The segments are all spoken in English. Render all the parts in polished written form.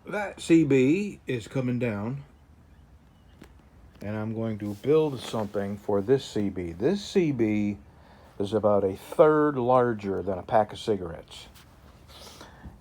that CB is coming down, and I'm going to build something for this CB. This CB is about a third larger than a pack of cigarettes.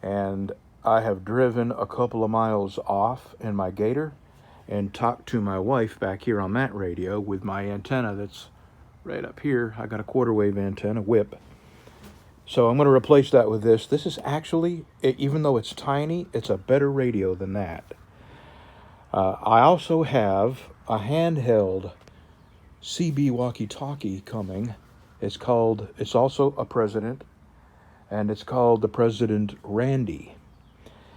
And I have driven a couple of miles off in my Gator and talked to my wife back here on that radio with my antenna that's right up here. I got a quarter wave antenna, whip. So I'm going to replace that with this. This is actually, even though it's tiny, it's a better radio than that. I also have a handheld CB walkie-talkie coming. It's also a President, and it's called the President Randy.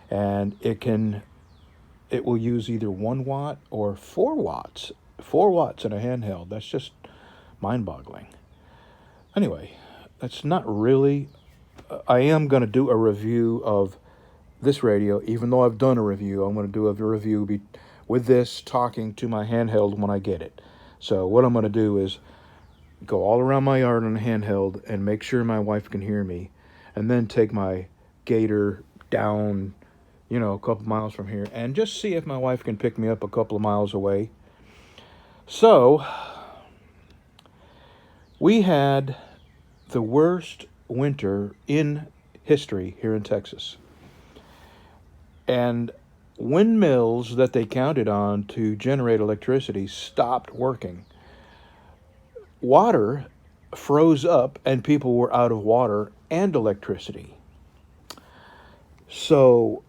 And it will use either 1 watt or 4 watts. 4 watts in a handheld. That's just mind-boggling. Anyway, that's not really. I am going to do a review of this radio, even though I've done a review. I'm going to do a review with this talking to my handheld when I get it. So what I'm going to do is go all around my yard on a handheld and make sure my wife can hear me, and then take my Gator down, a couple miles from here, and just see if my wife can pick me up a couple of miles away. So we had the worst winter in history here in Texas. And windmills that they counted on to generate electricity stopped working. Water froze up and people were out of water and electricity. So,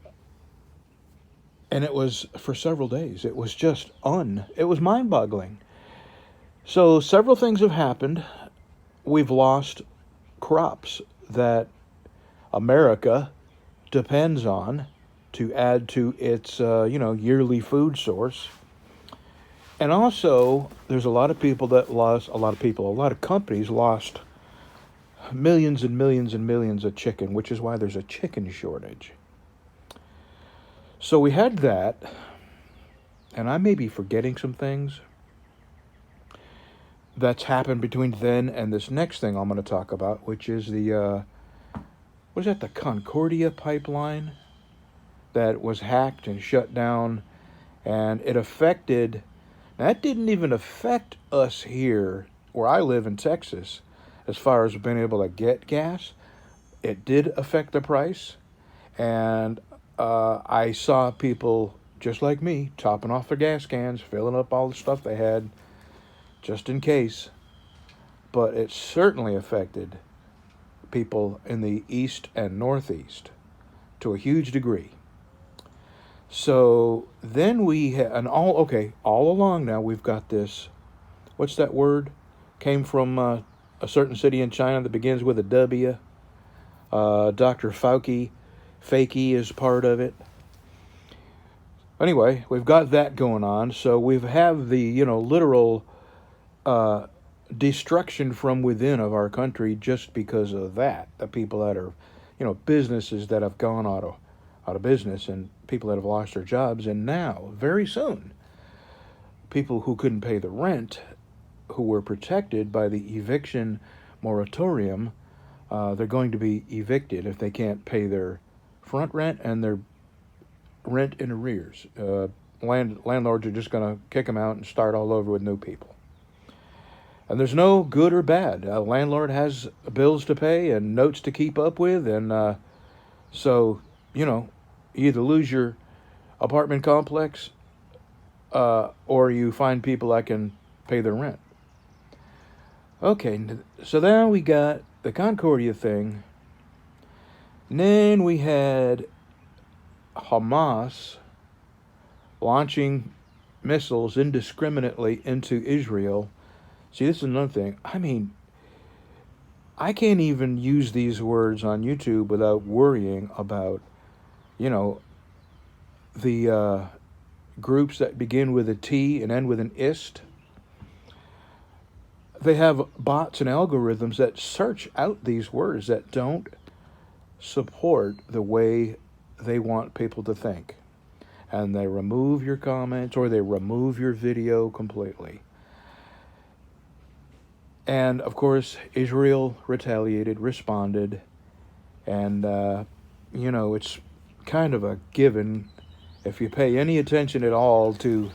and it was for several days. It was just it was mind-boggling. So several things have happened. We've lost crops that America depends on to add to its yearly food source. And also, there's a lot of companies lost millions and millions and millions of chicken, which is why there's a chicken shortage. So we had that, and I may be forgetting some things that's happened between then and this next thing I'm going to talk about, which is the Concordia pipeline that was hacked and shut down, and that didn't even affect us here where I live in Texas as far as being able to get gas. It did affect the price, and I saw people just like me topping off their gas cans, filling up all the stuff they had just in case. But it certainly affected people in the east and northeast to a huge degree. So then all along now we've got this, what's that word? Came from a certain city in China that begins with a W. Dr. Fauci is part of it. Anyway, we've got that going on. So we have the, literal destruction from within of our country just because of that. The people that are, businesses that have gone out of business, and people that have lost their jobs. And now, very soon, people who couldn't pay the rent, who were protected by the eviction moratorium, they're going to be evicted if they can't pay their front rent and their rent in arrears. Landlords are just going to kick them out and start all over with new people. And there's no good or bad. A landlord has bills to pay and notes to keep up with, and so, you either lose your apartment complex or you find people that can pay their rent. Okay, so now we got the Concordia thing. And then we had Hamas launching missiles indiscriminately into Israel. See, this is another thing. I mean, I can't even use these words on YouTube without worrying about, the groups that begin with a T and end with an ist. They have bots and algorithms that search out these words that don't support the way they want people to think. And they remove your comments or they remove your video completely. And of course, Israel responded, and it's kind of a given if you pay any attention at all to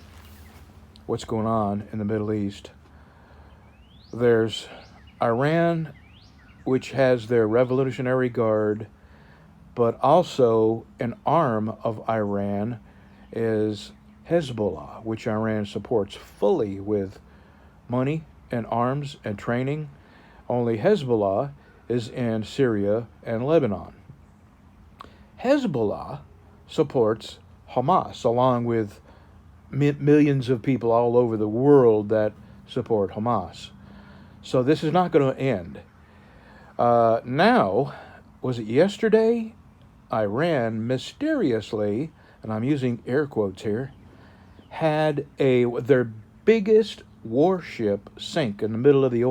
what's going on in the Middle East, there's Iran, which has their Revolutionary Guard, but also an arm of Iran is Hezbollah, which Iran supports fully with money and arms and training. Only Hezbollah is in Syria and Lebanon. Hezbollah supports Hamas, along with millions of people all over the world that support Hamas. So this is not going to end. Now, was it yesterday? Iran mysteriously, and I'm using air quotes here, had their biggest warship sink in the middle of the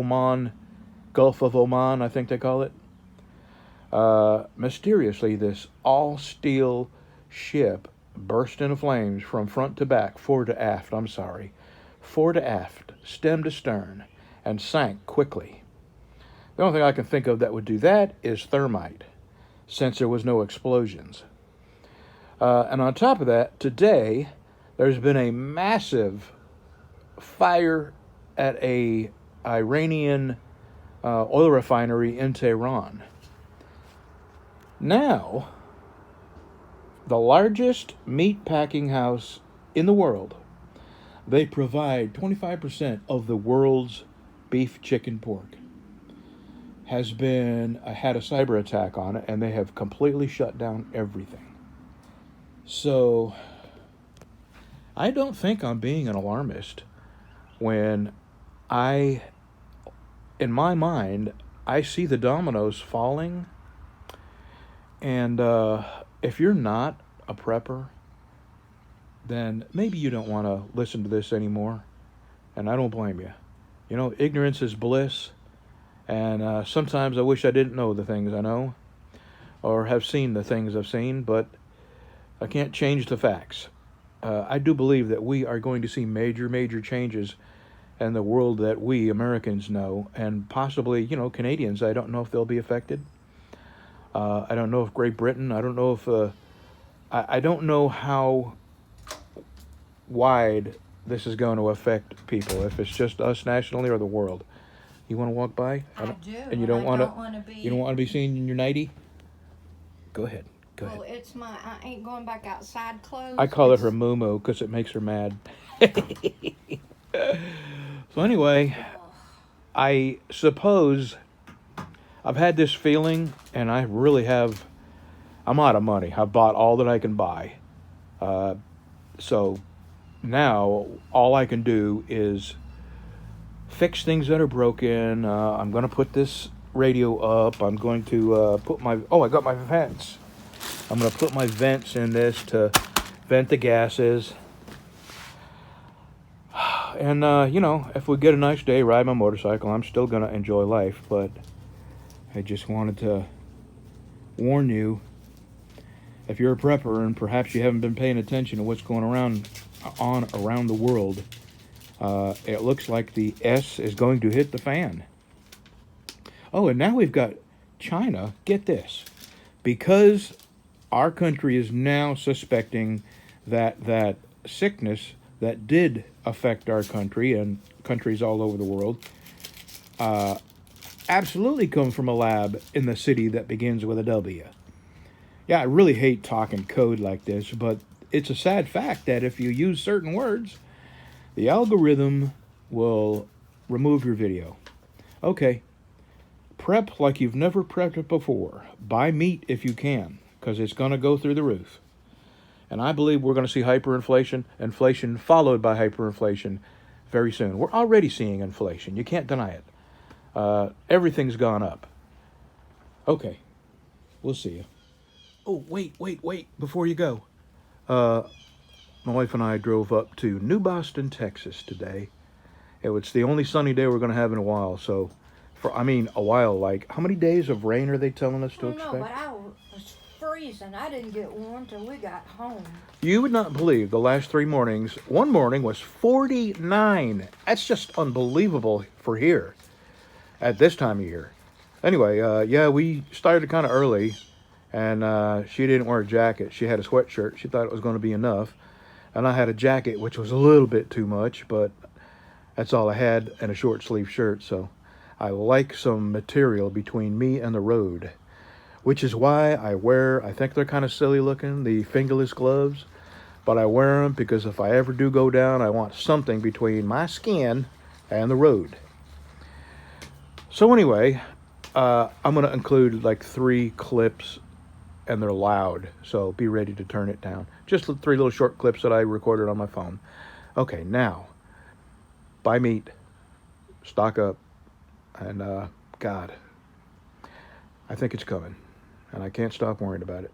Gulf of Oman, I think they call it. Mysteriously, this all-steel ship burst into flames from front to back, fore to aft, stem to stern, and sank quickly. The only thing I can think of that would do that is thermite, since there was no explosions. And on top of that, today, there's been a massive fire at a Iranian oil refinery in Tehran. Now, the largest meat packing house in the world, they provide 25% of the world's beef, chicken, pork, had a cyber attack on it, and they have completely shut down everything. So, I don't think I'm being an alarmist when in my mind, I see the dominoes falling. And if you're not a prepper, then maybe you don't want to listen to this anymore. And I don't blame you. You know, ignorance is bliss. And sometimes I wish I didn't know the things I know, or have seen the things I've seen, but I can't change the facts. I do believe that we are going to see major, major changes in the world that we Americans know, and possibly, Canadians. I don't know if they'll be affected. I don't know if Great Britain, I don't know if, I don't know how wide this is going to affect people, if it's just us nationally or the world. You want to walk by? I do. And you don't want to be seen in your nightie? Go ahead. Well, it's I ain't going back outside clothes. I call it her moo-moo because it makes her mad. So anyway, I suppose I've had this feeling, and I really have. I'm out of money. I've bought all that I can buy. So now all I can do is fix things that are broken. I'm going to put this radio up. I'm going to put I got my vents. I'm going to put my vents in this to vent the gases. And, if we get a nice day, ride my motorcycle, I'm still going to enjoy life. But I just wanted to warn you, if you're a prepper and perhaps you haven't been paying attention to what's going around the world, it looks like the S is going to hit the fan. Oh, and now we've got China. Get this. Because our country is now suspecting that sickness that did affect our country and countries all over the world absolutely come from a lab in the city that begins with a W. Yeah, I really hate talking code like this, but it's a sad fact that if you use certain words, the algorithm will remove your video. Okay, prep like you've never prepped it before. Buy meat if you can, because it's going to go through the roof. And I believe we're going to see hyperinflation, inflation followed by hyperinflation very soon. We're already seeing inflation. You can't deny it. Everything's gone up. Okay, we'll see you. Oh, wait, before you go. My wife and I drove up to New Boston, Texas today. It was the only sunny day we're going to have in a while. So, a while, like, how many days of rain are they telling us to expect? No, but I was freezing. I didn't get one till we got home. You would not believe the last 3 mornings. One morning was 49. That's just unbelievable for here at this time of year. Anyway, we started kind of early, and she didn't wear a jacket. She had a sweatshirt. She thought it was going to be enough. And I had a jacket, which was a little bit too much, but that's all I had, and a short sleeve shirt. So I like some material between me and the road, which is why I think they're kind of silly looking, the fingerless gloves, but I wear them because if I ever do go down, I want something between my skin and the road. So anyway, I'm going to include like 3 clips, and they're loud, so be ready to turn it down. Just 3 little short clips that I recorded on my phone. Okay, now, buy meat, stock up, and God, I think it's coming, and I can't stop worrying about it.